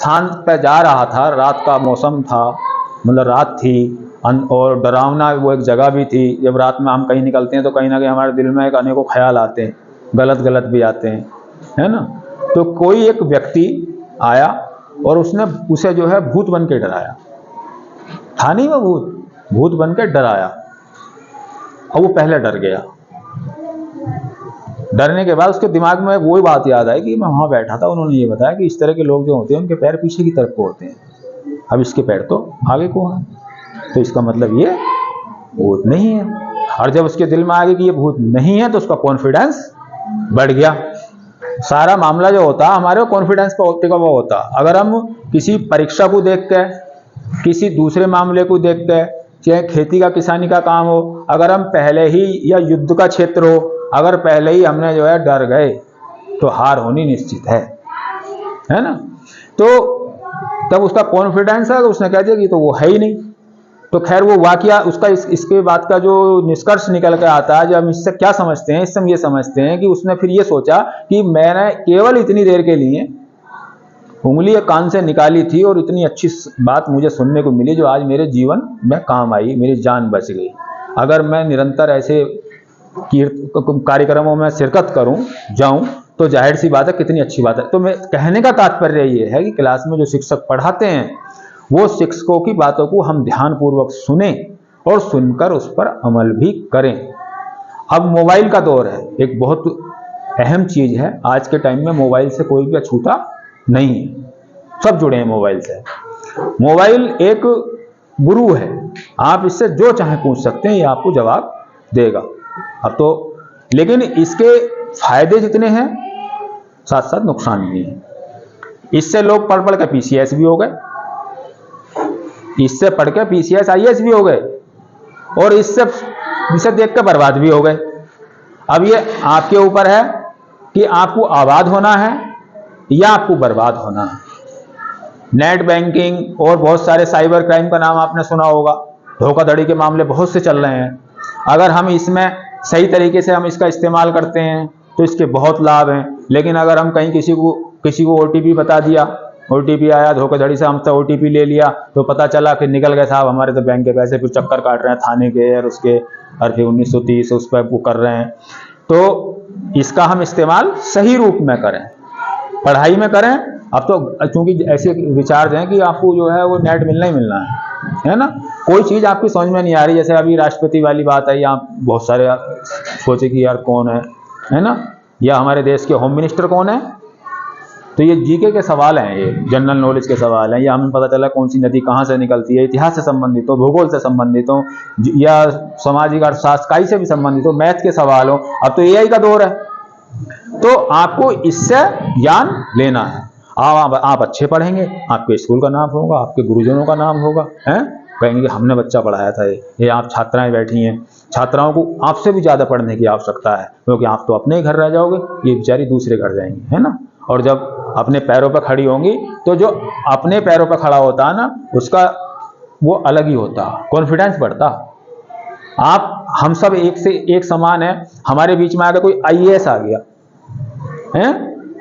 स्थान पर जा रहा था, रात का मौसम था, मतलब रात थी और डरावना वो एक जगह भी थी। जब रात में हम कहीं निकलते हैं तो कहीं ना कहीं हमारे दिल में एक अनेकों ख्याल आते हैं, गलत गलत भी आते हैं, है ना। तो कोई एक व्यक्ति आया और उसने उसे जो है भूत बन के डराया। था नहीं वो भूत बन के डराया और वो पहले डर गया। डरने के बाद उसके दिमाग में वही बात याद आई कि मैं वहां बैठा था, उन्होंने ये बताया कि इस तरह के लोग जो होते हैं उनके पैर पीछे की तरफ को होते हैं, अब इसके पैर तो आगे को हैं, तो इसका मतलब ये भूत नहीं है। और जब उसके दिल में आ गया कि ये भूत नहीं है तो उसका कॉन्फिडेंस बढ़ गया। सारा मामला जो होता हमारे कॉन्फिडेंस पर टिका हुआ होता। अगर हम किसी परीक्षा को देख के, किसी दूसरे मामले को देख के, चाहे खेती का किसानी का काम हो, अगर हम पहले ही, या युद्ध का क्षेत्र हो, अगर पहले ही हमने जो है डर गए तो हार होनी निश्चित है ना। तो तब उसका कॉन्फिडेंस है, उसने कह दिया कि तो वो है ही नहीं। तो खैर वो वाकया उसका इसके बाद का जो निष्कर्ष निकल कर आता है, जब हम इससे क्या समझते हैं, इससे हम ये समझते हैं कि उसने फिर ये सोचा कि मैंने केवल इतनी देर के लिए उंगली कान से निकाली थी और इतनी अच्छी बात मुझे सुनने को मिली जो आज मेरे जीवन में काम आई, मेरी जान बच गई। अगर मैं निरंतर ऐसे कार्यक्रमों में शिरकत करूं, जाऊं, तो जाहिर सी बात है कितनी अच्छी बात है। तो मैं कहने का तात्पर्य ये है कि क्लास में जो शिक्षक पढ़ाते हैं वो शिक्षकों की बातों को हम ध्यानपूर्वक सुने और सुनकर उस पर अमल भी करें। अब मोबाइल का दौर है, एक बहुत अहम चीज है। आज के टाइम में मोबाइल से कोई भी अछूता नहीं है, सब जुड़े हैं मोबाइल से। मोबाइल एक गुरु है, आप इससे जो चाहे पूछ सकते हैं, ये आपको जवाब देगा। अब तो लेकिन इसके फायदे जितने हैं साथ साथ नुकसान भी हैं। इससे लोग पढ़ के पीसीएस भी हो गए, इससे पढ़ के पीसीएस आईएएस भी हो गए, और इससे देख के बर्बाद भी हो गए। अब ये आपके ऊपर है कि आपको आबाद होना है या आपको बर्बाद होना है। नेट बैंकिंग और बहुत सारे साइबर क्राइम का नाम आपने सुना होगा, धोखाधड़ी के मामले बहुत से चल रहे हैं। अगर हम इसमें सही तरीके से हम इसका इस्तेमाल करते हैं तो इसके बहुत लाभ हैं। लेकिन अगर हम कहीं किसी को ओटीपी बता दिया, ओटीपी आया, धोखाधड़ी से हमसे ओटीपी ले लिया, तो पता चला कि निकल गए साहब हमारे तो बैंक के पैसे, फिर चक्कर काट रहे हैं थाने के और उसके, और फिर 1930 उस पर वो कर रहे हैं। तो इसका हम इस्तेमाल सही रूप में करें, पढ़ाई में करें। अब तो चूंकि ऐसे रिचार्ज हैं कि आपको जो है वो नेट मिलना ही मिलना है ना। कोई चीज आपकी समझ में नहीं आ रही, जैसे अभी राष्ट्रपति वाली बात आई, आप बहुत सारे सोचे कि यार कौन है ना, या हमारे देश के होम मिनिस्टर कौन है। तो ये जीके के सवाल हैं, ये जनरल नॉलेज के सवाल हैं। या हमें पता चला कौन सी नदी कहाँ से निकलती है, इतिहास से संबंधित हो, भूगोल से संबंधित हो, या सामाजिक अर्थशास्त्र काई से भी संबंधित हो, मैथ के सवाल हो। अब तो एआई का दौर है, तो आपको इससे ज्ञान लेना है। आप अच्छे पढ़ेंगे, आपके स्कूल का नाम होगा, आपके गुरुजनों का नाम होगा, हैं कहेंगे कि हमने बच्चा पढ़ाया था। ये आप छात्राएं बैठी हैं, छात्राओं को आपसे भी ज्यादा पढ़ने की आवश्यकता है, क्योंकि आप तो अपने घर रह जाओगे, ये बेचारी दूसरे घर जाएंगी, है ना। और जब अपने पैरों पर खड़ी होंगी तो जो अपने पैरों पर खड़ा होता है ना, उसका वो अलग ही होता, कॉन्फिडेंस बढ़ता। हम सब एक से एक समान है। हमारे बीच में अगर कोई आईएएस आ गया है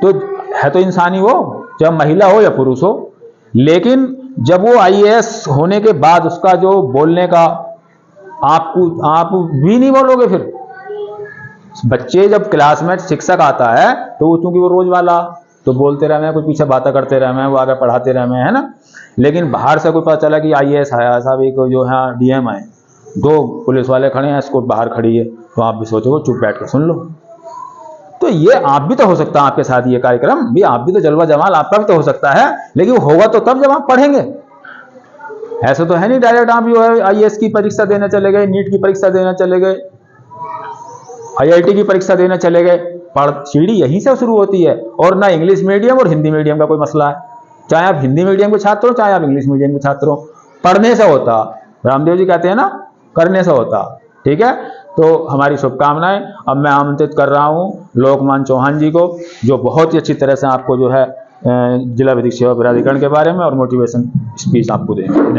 तो इंसान ही वो, चाहे महिला हो या पुरुष हो। लेकिन जब वो आईएएस होने के बाद उसका जो बोलने का, आप भी नहीं बोलोगे। फिर बच्चे जब क्लास में शिक्षक आता है तो वो चूंकि वो रोज वाला तो बोलते रहे, कुछ पीछे बातें करते रहे, वो आगे पढ़ाते रहे, है ना। लेकिन बाहर से कोई पता चला कि आईएएस आया साहब, एक जो है डीएम आए, 2 पुलिस वाले खड़े हैं, एस्कॉर्ट बाहर खड़ी है, तो आप भी सोचोगे चुप बैठ कर सुन लो। तो ये आप भी तो हो सकता है, आपके साथ ये कार्यक्रम भी, आप भी तो जलवा जमाल आपका भी तो हो सकता है। लेकिन होगा तो तब जब आप पढ़ेंगे। ऐसा तो है नहीं डायरेक्ट आप जो है आईएएस की परीक्षा देने चले गए, नीट की परीक्षा देने चले गए, आईआईटी की परीक्षा देने चले गए। सीढ़ी यहीं से शुरू होती है। और ना इंग्लिश मीडियम और हिंदी मीडियम का कोई मसला है, चाहे आप हिंदी मीडियम के छात्र हो, चाहे आप इंग्लिश मीडियम के छात्र हो, पढ़ने से होता। रामदेव जी कहते हैं ना, करने से होता। ठीक है, तो हमारी शुभकामनाएं। अब मैं आमंत्रित कर रहा हूं लोकमान चौहान जी को, जो बहुत ही अच्छी तरह से आपको जो है जिला विधिक सेवा प्राधिकरण के बारे में और मोटिवेशन स्पीच आपको देंगे।